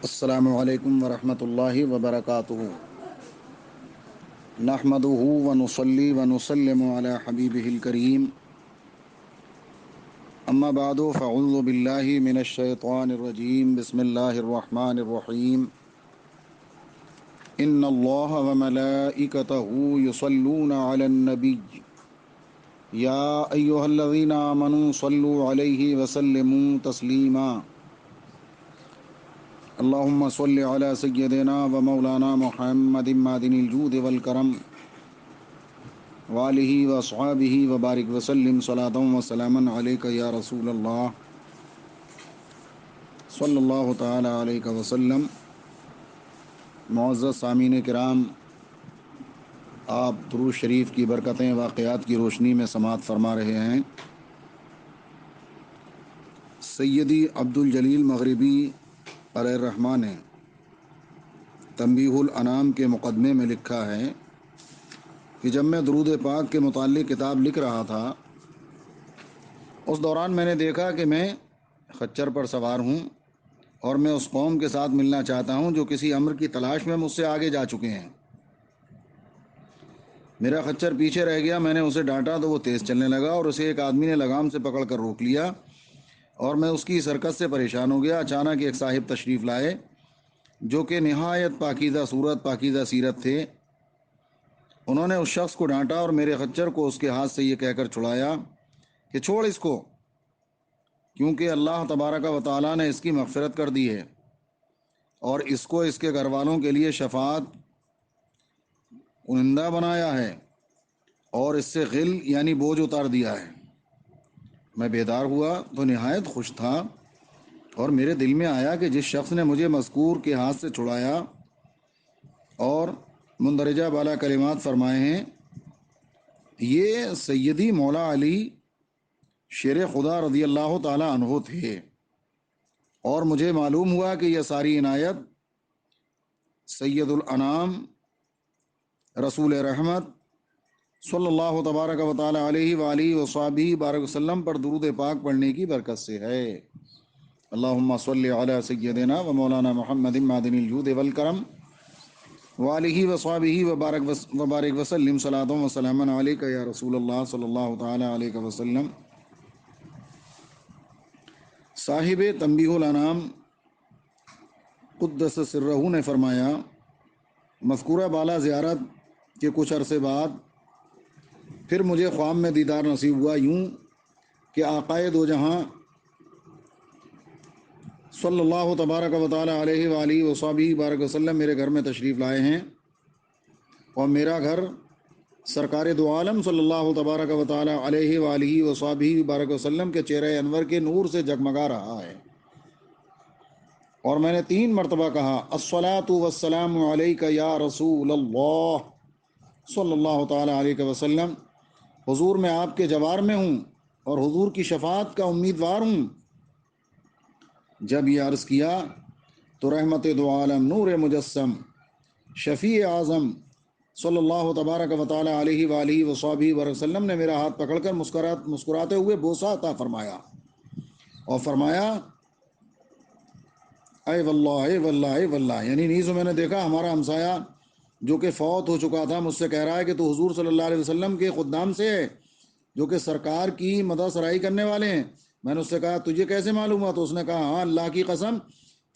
السلام علیکم ورحمۃ اللہ وبرکاتہ۔ نحمده ونصلی ونسلم علی حبیبہ الکریم، اما بعد فاعوذ باللہ من الشیطان الرجیم، بسم اللہ الرحمن الرحیم۔ ان اللہ وملائکتہ یصلون علی النبی یا ایہا الذین آمنوا صلوا علیہ وسلموا تسلیما۔ اللہم صل علی سیدنا و مولانا محمد معدن الجود والکرم وآلہ واصحابہ وبارک وسلم صلاۃ و سلاما علیک یا رسول اللہ صلی اللہ تعالی علیہ وسلم۔ معزز سامعین کرام، آپ درود شریف کی برکتیں واقعات کی روشنی میں سماعت فرما رہے ہیں۔ سیدی عبدالجلیل مغربی علیہ الرحمٰن نے تنبیہ الانام کے مقدمے میں لکھا ہے کہ جب میں درود پاک کے متعلق کتاب لکھ رہا تھا، اس دوران میں نے دیکھا کہ میں خچر پر سوار ہوں اور میں اس قوم کے ساتھ ملنا چاہتا ہوں جو کسی امر کی تلاش میں مجھ سے آگے جا چکے ہیں۔ میرا خچر پیچھے رہ گیا، میں نے اسے ڈانٹا تو وہ تیز چلنے لگا اور اسے ایک آدمی نے لگام سے پکڑ کر روک لیا اور میں اس کی حرکت سے پریشان ہو گیا۔ اچانک ایک صاحب تشریف لائے جو کہ نہایت پاکیزہ صورت، پاکیزہ سیرت تھے۔ انہوں نے اس شخص کو ڈانٹا اور میرے خچر کو اس کے ہاتھ سے یہ کہہ کر چھڑایا کہ چھوڑ اس کو، کیونکہ اللہ تبارک و تعالیٰ نے اس کی مغفرت کر دی ہے اور اس کو اس کے گھر والوں کے لیے شفاعت کنندہ بنایا ہے اور اس سے غل یعنی بوجھ اتار دیا ہے۔ میں بیدار ہوا تو نہایت خوش تھا اور میرے دل میں آیا کہ جس شخص نے مجھے مذکور کے ہاتھ سے چھڑایا اور مندرجہ بالا کلمات فرمائے ہیں، یہ سیدی مولا علی شیر خدا رضی اللہ تعالی عنہ تھے، اور مجھے معلوم ہوا کہ یہ ساری عنایت سید الانام رسول رحمت صلی اللہ تبارک و تعالی علیہ وآلہ وصحبہ بارک وسلم پر درود پاک پڑھنے کی برکت سے ہے۔ اللہم صلی علی سیدنا و مولانا محمد معدن الجود والکرم وآلہ وصحبہ وبارک وسلم صلاۃ و سلاما علیک یا رسول اللہ صلی اللہ تعالی علیہ وسلم۔ صاحب تنبیہ الانام قدس سرہ نے فرمایا، مذکورہ بالا زیارت کے کچھ عرصے بعد پھر مجھے خواب میں دیدار نصیب ہوا، یوں کہ آقائے دو جہاں صلی اللہ تبارک و تعالی علیہ وآلہ وصحبہ بارک وسلم میرے گھر میں تشریف لائے ہیں اور میرا گھر سرکار دو عالم صلی اللہ تبارک و تعالی علیہ وآلہ وصحبہ بارک وسلم کے چہرہ انور کے نور سے جگمگا رہا ہے۔ اور میں نے 3 مرتبہ کہا، الصلاۃ والسلام علیک یا رسول اللہ صلی اللہ تعالی علیہ وسلم۔ حضور میں آپ کے جوار میں ہوں اور حضور کی شفاعت کا امیدوار ہوں۔ جب یہ عرض کیا تو رحمت دو عالم، نور مجسم، شفیع اعظم صلی اللہ تبارک و تعالی علیہ وآلہ وصحبہ وسلم نے میرا ہاتھ پکڑ کر مسکراتے ہوئے بوسہ عطا فرمایا اور فرمایا، اے واللہ اے واللہ اے واللہ، یعنی نیز میں نے دیکھا ہمارا ہمسایہ جو کہ فوت ہو چکا تھا مجھ سے کہہ رہا ہے کہ تو حضور صلی اللہ علیہ وسلم کے خدام سے ہے جو کہ سرکار کی مدح سرائی کرنے والے ہیں۔ میں نے اس سے کہا تجھے کیسے معلوم ہوا؟ تو اس نے کہا ہاں، اللہ کی قسم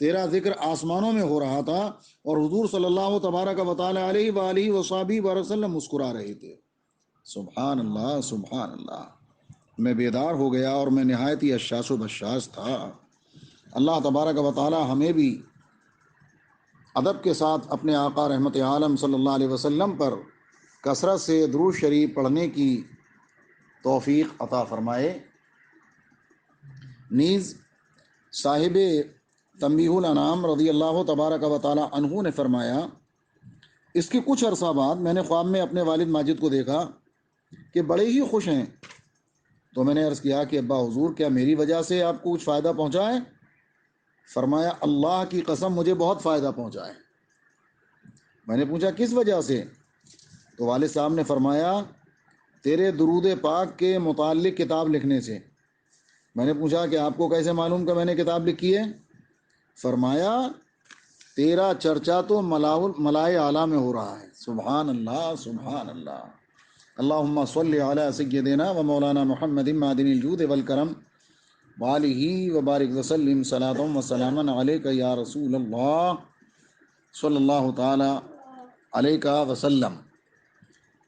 تیرا ذکر آسمانوں میں ہو رہا تھا اور حضور صلی اللہ تبارک و تعالی علیہ وآلہ وصحبہ وسلم مسکرا رہے تھے۔ سبحان اللہ، سبحان اللہ۔ میں بیدار ہو گیا اور میں نہایت ہی حشاش و بشاش تھا۔ اللہ تبارک و تعالی ہمیں بھی ادب کے ساتھ اپنے آقا رحمت عالم صلی اللہ علیہ وسلم پر کثرت سے درود شریف پڑھنے کی توفیق عطا فرمائے۔ نیز صاحب تنبیہ الانام رضی اللہ تبارک و تعالی عنہ نے فرمایا، اس کے کچھ عرصہ بعد میں نے خواب میں اپنے والد ماجد کو دیکھا کہ بڑے ہی خوش ہیں۔ تو میں نے عرض کیا کہ ابا حضور، کیا میری وجہ سے آپ کو کچھ فائدہ پہنچا ہے؟ فرمایا، اللہ کی قسم مجھے بہت فائدہ پہنچا ہے۔ میں نے پوچھا کس وجہ سے؟ تو والد صاحب نے فرمایا، تیرے درود پاک کے متعلق کتاب لکھنے سے۔ میں نے پوچھا کہ آپ کو کیسے معلوم کہ میں نے کتاب لکھی ہے؟ فرمایا، تیرا چرچا تو ملائے اعلیٰ میں ہو رہا ہے۔ سبحان اللہ سبحان اللہ۔ اللہم صلی علی سیدنا و مولانا محمد معدن الجود والکرم وآلہ وبارک وسلم صلاۃ و سلاما علیک یا رسول اللہ صلی اللہ تعالی علیہ وسلم۔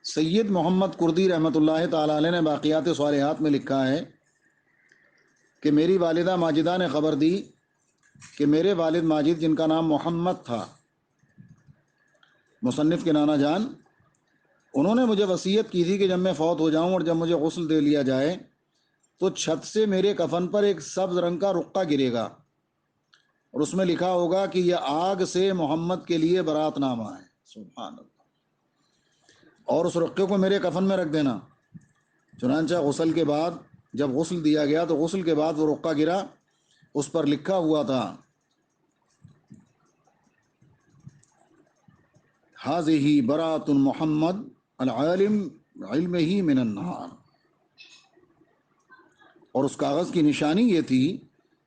سید محمد کردی رحمۃ اللہ تعالی علیہ نے باقیات صالحات میں لکھا ہے کہ میری والدہ ماجدہ نے خبر دی کہ میرے والد ماجد، جن کا نام محمد تھا، مصنف کے نانا جان، انہوں نے مجھے وصیت کی تھی کہ جب میں فوت ہو جاؤں اور جب مجھے غسل دے لیا جائے تو چھت سے میرے کفن پر ایک سبز رنگ کا رقعہ گرے گا اور اس میں لکھا ہوگا کہ یہ آگ سے محمد کے لیے برات نامہ ہے۔ سبحان اللہ۔ اور اس رقعے کو میرے کفن میں رکھ دینا۔ چنانچہ غسل کے بعد جب غسل دیا گیا تو غسل کے بعد وہ رقعہ گرا، اس پر لکھا ہوا تھا ھذہ برات محمد العالم علمہ من النار، اور اس کاغذ کی نشانی یہ تھی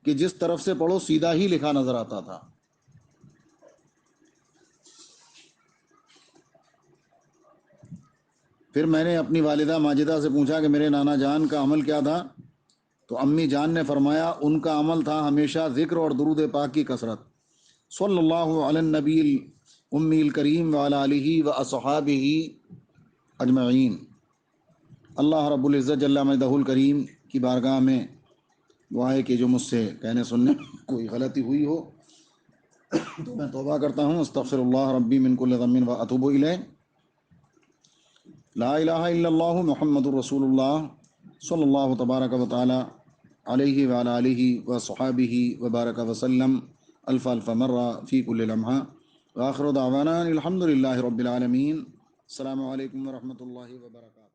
کہ جس طرف سے پڑھو سیدھا ہی لکھا نظر آتا تھا۔ پھر میں نے اپنی والدہ ماجدہ سے پوچھا کہ میرے نانا جان کا عمل کیا تھا، تو امی جان نے فرمایا ان کا عمل تھا ہمیشہ ذکر اور درود پاک کی کثرت۔ صلی اللہ علی النبی الامی الکریم وعلی آلہ واصحابہ اجمعین۔ اللہ رب العزت جل مجدہ الکریم کی بارگاہ میں دعا ہے کہ جو مجھ سے کہنے سننے کوئی غلطی ہوئی ہو تو میں توبہ کرتا ہوں۔ استغفر اللہ ربی من کل ذنب واتوب الیہ۔ لا الہ الا اللہ محمد الرسول اللہ صلی اللہ تبارک و تعالی علیہ وعلی آلہ وصحابہ وبارک وسلم الف الف مرہ فی کل لمحہ، وآخر دعوانا الحمد للہ رب العالمین۔ السلام علیکم ورحمۃ اللہ وبرکاتہ۔